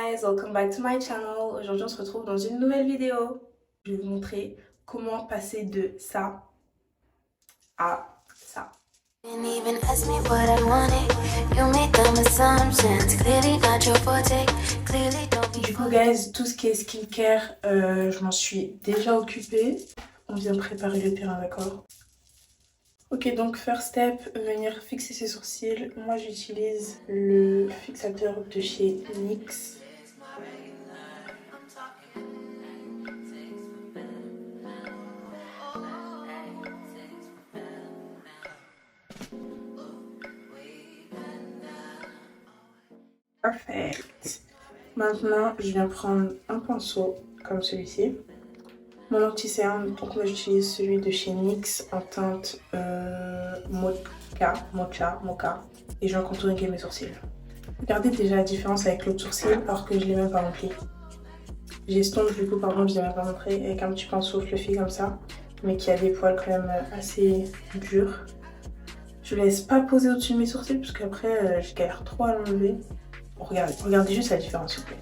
guys, welcome back to my channel. Aujourd'hui on se retrouve dans une nouvelle vidéo. Je vais vous montrer comment passer de ça à ça. Du coup guys, tout ce qui est skincare, je m'en suis déjà occupée. On vient préparer le terrain, d'accord? Ok, donc first step, venir fixer ses sourcils. Moi j'utilise le fixateur de chez NYX. Perfect. Maintenant, je viens prendre un pinceau comme celui-ci. Mon anti-cerne, donc moi j'utilise celui de chez NYX en teinte mocha. Et je viens contourer mes sourcils. Regardez déjà la différence avec l'autre sourcil alors que je ne l'ai même pas rempli. J'estompe du coup, pardon, je ne l'ai même pas montré, avec un petit pinceau fluffy comme ça, mais qui a des poils quand même assez durs. Je ne laisse pas poser au-dessus de mes sourcils parce qu'après je galère trop à l'enlever. Regardez juste la différence s'il vous plaît.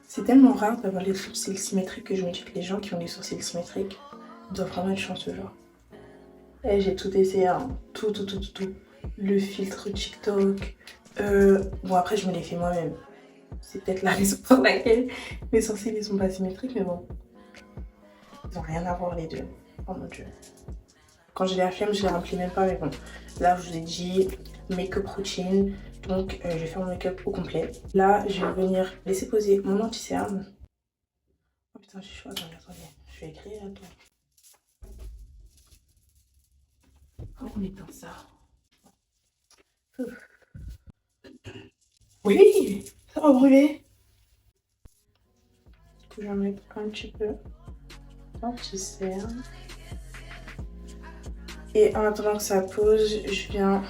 C'est tellement rare d'avoir les sourcils symétriques que je me dis que les gens qui ont des sourcils symétriques doivent vraiment être chanceux genre. Et j'ai tout essayé, hein. Tout. Le filtre TikTok. Bon après je me l'ai fait moi-même. C'est peut-être la raison pour laquelle mes sourcils ils sont pas symétriques, mais bon. Ils ont rien à voir les deux. Oh mon dieu. Quand j'ai la flemme, je les remplis même pas, mais bon. Là, je vous ai dit make-up routine. Donc, je vais faire mon make-up au complet. Là, je vais venir laisser poser mon anti-cerne. Oh putain, j'ai chaud. Attendez. Je vais écrire, attends. Comment on éteint ça? Oui, ça va brûler. Du coup, je vais en mettre un petit peu d'anti-cerne. Et en attendant que ça pose, je viens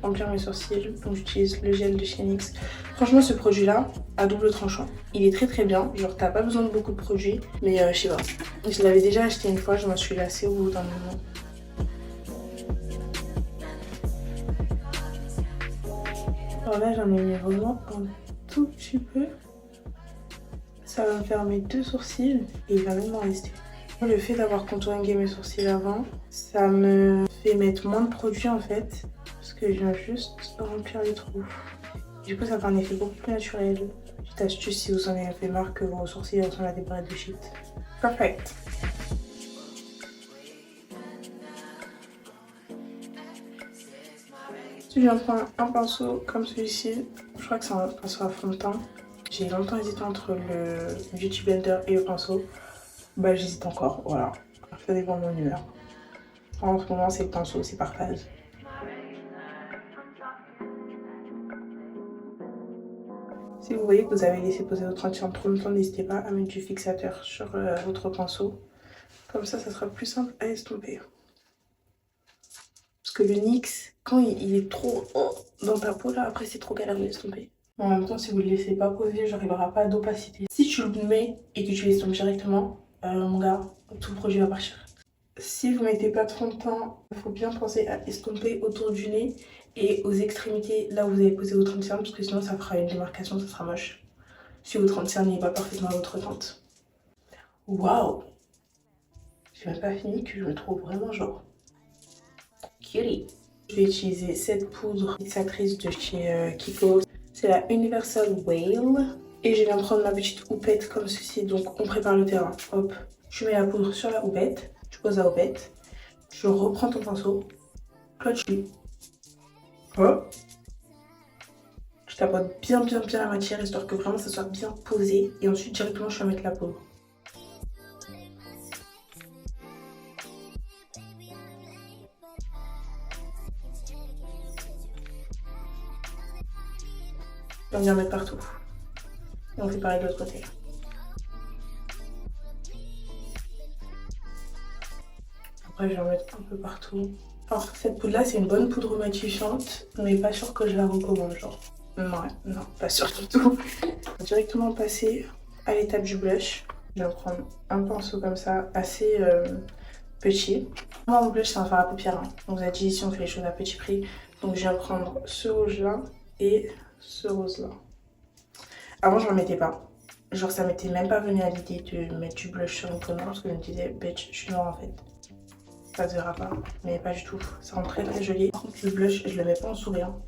remplir mes sourcils. Donc j'utilise le gel de chez NYX. Franchement, ce produit-là, à double tranchant, il est très bien. Genre, t'as pas besoin de beaucoup de produits, mais je sais pas. Je l'avais déjà acheté une fois, je m'en suis lassée au bout d'un moment. Alors là, j'en ai mis vraiment un tout petit peu. Ça va me faire mes deux sourcils et il va même m'en rester. Le fait d'avoir contourné mes sourcils avant, ça me fait mettre moins de produits en fait, parce que je viens juste remplir les trous. Du coup, ça fait un effet beaucoup plus naturel. Petite astuce si vous en avez fait marre que vos sourcils ressemblent à des barrettes de shit. Perfect. Je viens prendre un pinceau comme celui-ci. Je crois que c'est un pinceau à fond de teint. J'ai longtemps hésité entre le Beauty Blender et le pinceau. Bah j'hésite encore, voilà. Ça dépend de mon humeur. En ce moment, c'est le pinceau, c'est partage. Si vous voyez que vous avez laissé poser votre anti-cerne trop longtemps, n'hésitez pas à mettre du fixateur sur votre pinceau. Comme ça sera plus simple à estomper. Parce que le NYX, quand il est trop dans ta peau, là, après c'est trop galère de l'estomper. En même temps, si vous ne le laissez pas poser, genre il n'aura pas d'opacité. Si tu le mets et que tu l'estompes directement, mon gars, tout le produit va partir. Si vous mettez pas de fond de teint, il faut bien penser à estomper autour du nez et aux extrémités, là où vous avez posé votre anti-cerne, parce que sinon ça fera une démarcation, ça sera moche. Si votre anti-cerne n'est pas parfaitement à votre teinte. Waouh! J'ai même pas fini que je me trouve vraiment genre cutie. Je vais utiliser cette poudre fixatrice de chez Kiko. C'est la Universal Whale. Et je viens prendre ma petite houppette comme ceci. Donc on prépare le terrain. Hop, je mets la poudre sur la houppette. Je pose la houppette. Je reprends ton pinceau. Là tu... Hop. Je tapote bien la matière histoire que vraiment ça soit bien posé. Et ensuite directement je vais mettre la poudre. On vient mettre partout. Et on fait pareil de l'autre côté. Après, je vais en mettre un peu partout. Alors, cette poudre-là, c'est une bonne poudre matifiante, mais pas sûr que je la recommande, genre. Ouais, non, pas sûr du tout. Directement passer à l'étape du blush. Je vais prendre un pinceau comme ça, assez petit. Moi, mon blush, c'est un fard à paupières. Hein. On vous a dit ici, on fait les choses à petit prix. Donc, je viens prendre ce rouge-là et ce rose-là. Avant, je n'en mettais pas. Genre, ça m'était même pas venu à l'idée de mettre du blush sur une peau noire parce que je me disais, bitch, je suis noire en fait. Ça se verra pas. Mais pas du tout. Ça rend très très joli. Par contre, le blush, je le mets pas en souriant.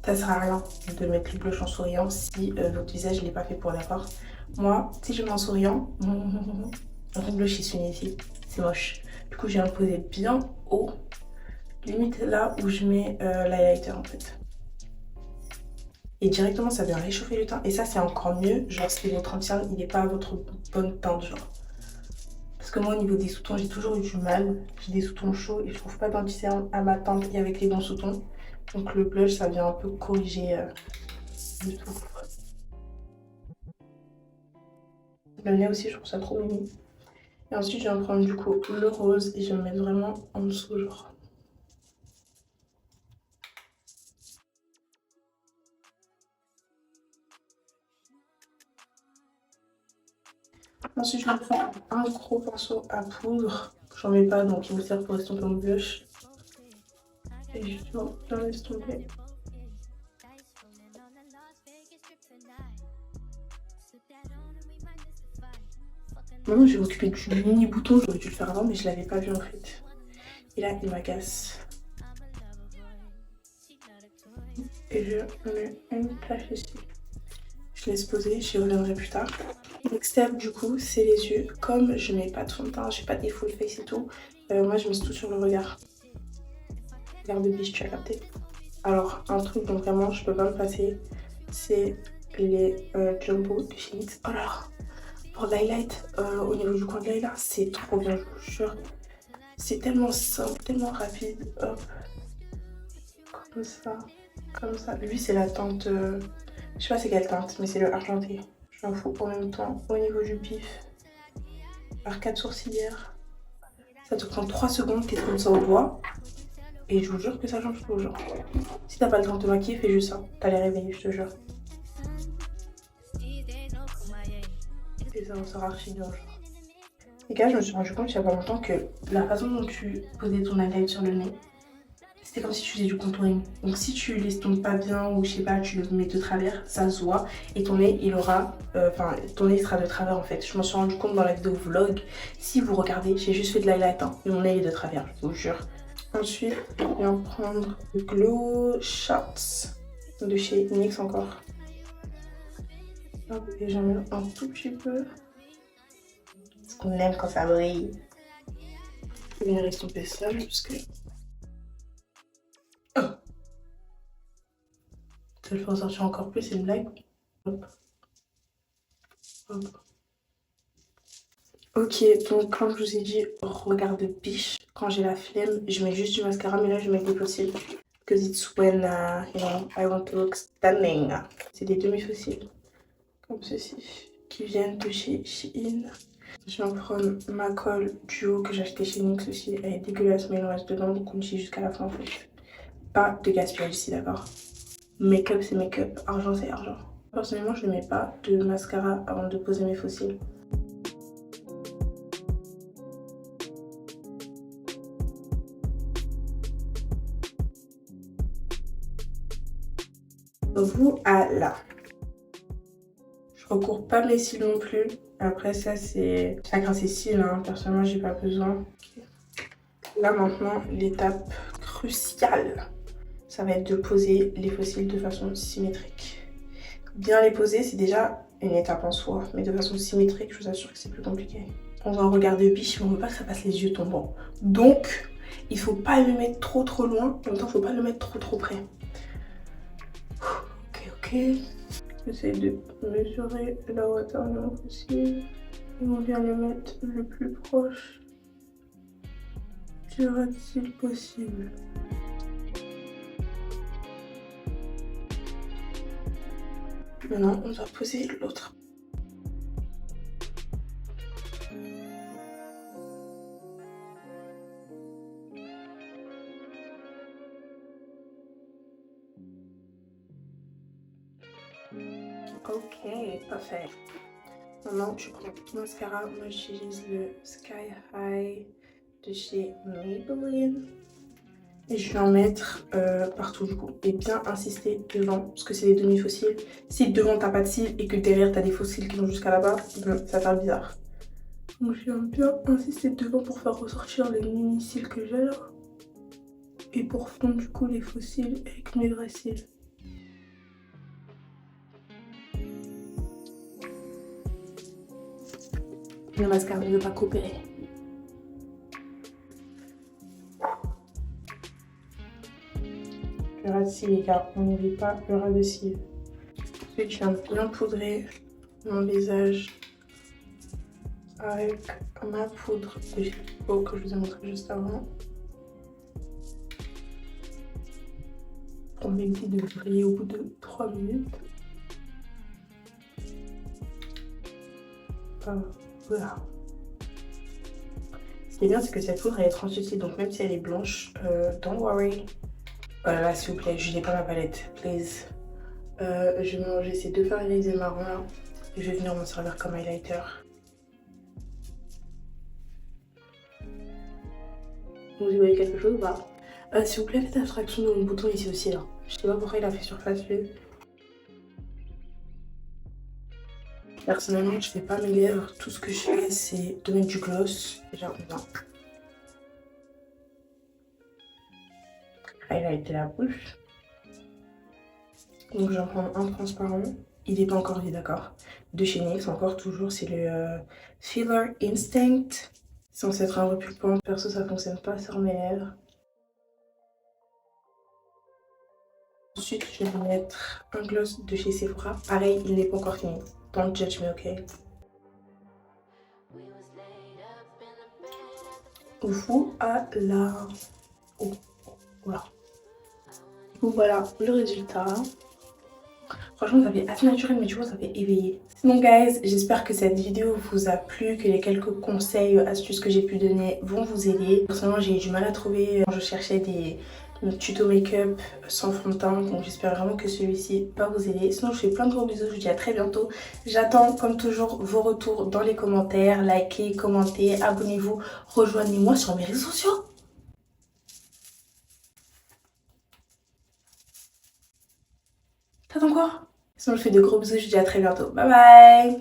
Ça sert à rien de mettre le blush en souriant si votre visage n'est pas fait pour, d'accord. Moi, si je mets en souriant, mon blush il se finit ici. C'est moche. Du coup, j'ai imposé bien haut. Limite là où je mets l'highlighter en fait. Et directement, ça vient réchauffer le teint. Et ça, c'est encore mieux. Genre, si votre entière, il n'est pas à votre bonne teinte, genre. Parce que moi, au niveau des sous-tons, j'ai toujours eu du mal. J'ai des sous-tons chauds et je trouve pas d'anti-cerne à ma teinte et avec les bons sous-tons. Donc, le blush, ça vient un peu corriger le tout. Le nez aussi, je trouve ça trop mimi. Et ensuite, je vais en prendre du coup le rose et je vais me mettre vraiment en dessous, genre. Ensuite, je vais prendre un gros pinceau à poudre. J'en mets pas, donc il me sert pour estomper mon blush. Et je viens l'estomper. Maintenant, je vais m'occuper du mini bouton. J'aurais dû le faire avant, mais je l'avais pas vu en fait. Et là, il m'agace. Et je mets une tache ici. Je laisse poser, j'y reviendrai plus tard. Next step, du coup, c'est les yeux. Comme je mets pas de fond de teint, j'ai pas des full face et tout, moi je mets tout sur le regard. Regard de biche, tu as capté. Alors, un truc dont vraiment je peux pas me passer, c'est les Jumbo de chez NYX. Oh là là, pour l'highlight, au niveau du coin de l'œil là, c'est trop bien, je vous jure. C'est tellement simple, tellement rapide. Hop, comme ça, comme ça. Lui, c'est la teinte, je sais pas c'est quelle teinte, mais c'est le argenté. Je m'en fous en même temps au niveau du pif. Arcade sourcilière. Ça te prend 3 secondes, t'es comme ça au doigt. Et je vous jure que ça change tout, genre. Si t'as pas le temps de te maquiller, fais juste ça. T'as les réveillés, je te jure. Et ça ressort archi bien, genre. Les gars, je me suis rendu compte il y a pas longtemps que la façon dont tu posais ton highlight sur le nez, c'était comme si tu faisais du contouring. Donc si tu l'estompes pas bien ou je sais pas, tu le mets de travers, ça se voit. Et ton nez, il aura... Enfin, ton nez sera de travers en fait. Je m'en suis rendu compte dans la vidéo vlog. Si vous regardez, j'ai juste fait de l'highlight, hein, mais mon nez est de travers, je vous jure. Ensuite, je viens prendre le Glow Shots de chez NYX encore. Et j'en mets un tout petit peu. Parce qu'on aime quand ça brille. Je vais venir estomper ça parce que... Oh, ça le fait ressortir encore plus, c'est une blague. Hop. Hop. Ok, donc comme je vous ai dit, regard de biche. Quand j'ai la flemme, je mets juste du mascara, mais là je mets des fossiles. Because it's when, you know, I want to look stunning. C'est des demi-fossiles, comme ceci, qui viennent de chez Shein. Je vais prendre ma colle duo que j'ai acheté chez NYX aussi. Elle est dégueulasse, mais il en reste dedans, donc on utilise jusqu'à la fin en fait. Pas de gaspillage ici, d'accord. Make-up, c'est make-up. Argent, c'est argent. Personnellement, je ne mets pas de mascara avant de poser mes fossiles. Voilà. Je recours pas mes cils non plus. Après ça, c'est chacun ses cils, hein. Personnellement, j'ai pas besoin. Là maintenant, l'étape cruciale, ça va être de poser les fossiles de façon symétrique. Bien les poser, c'est déjà une étape en soi, mais de façon symétrique, je vous assure que c'est plus compliqué. On va regarder au biche, mais on veut pas que ça passe les yeux tombants. Donc, il faut pas le mettre trop loin, en même temps, il faut pas le mettre trop près. Ok. J'essaie de mesurer la hauteur le moins possible. Et on vient le mettre le plus proche du ras-de-cils possible. Maintenant, on va poser l'autre. Ok, parfait. Maintenant, je prends le mascara. Moi, j'utilise le Sky High de chez Maybelline. Et je vais en mettre partout du coup. Et bien insister devant, parce que c'est des demi-fossiles. Si devant t'as pas de cils et que derrière t'as des fossiles qui vont jusqu'à là-bas, ça va faire bizarre. Donc je vais bien insister devant pour faire ressortir les mini-cils que j'ai là. Et pour fondre du coup les fossiles avec mes vrais cils. Le mascara ne veut pas coopérer. Le ras de cils les gars, on n'oublie pas le ras de cils. Ensuite je viens bien poudrer mon visage avec ma poudre de chez Faux que je vous ai montré juste avant. Pour m'éviter de briller au bout de 3 minutes. Voilà. Ce qui est bien, c'est que cette poudre elle est translucide, donc même si elle est blanche, don't worry. Là, s'il vous plaît, je n'ai pas ma palette, please. Je vais manger ces deux fards érasés marrons là et je vais venir m'en servir comme highlighter. Vous y voyez quelque chose ou pas? S'il vous plaît, faites abstraction de mon bouton ici aussi là. Je sais pas pourquoi il a fait surface vue. Personnellement, je fais pas mes lèvres. Tout ce que je fais, c'est de mettre du gloss. Déjà, on va highlighter la bouche. Donc, j'en prends un transparent. Il n'est pas encore dit, d'accord. De chez NYX, encore toujours, c'est le Filler Instinct. C'est censé être un repulpant. Perso, ça fonctionne pas sur mes lèvres. Ensuite, je vais mettre un gloss de chez Sephora. Pareil, il n'est pas encore fini. Don't judge me, ok? Voilà. Oh, voilà. Donc voilà le résultat. Franchement, ça fait assez naturel, mais tu vois, ça fait éveiller. Sinon, guys, j'espère que cette vidéo vous a plu, que les quelques conseils, astuces que j'ai pu donner vont vous aider. Personnellement, j'ai eu du mal à trouver quand je cherchais des tutos make-up sans fond de teint, donc j'espère vraiment que celui-ci va vous aider. Sinon, je vous fais plein de gros bisous, je vous dis à très bientôt. J'attends, comme toujours, vos retours dans les commentaires. Likez, commentez, abonnez-vous, rejoignez-moi sur mes réseaux sociaux. T'attends quoi? Sinon, je fais de gros bisous, je vous dis à très bientôt. Bye bye!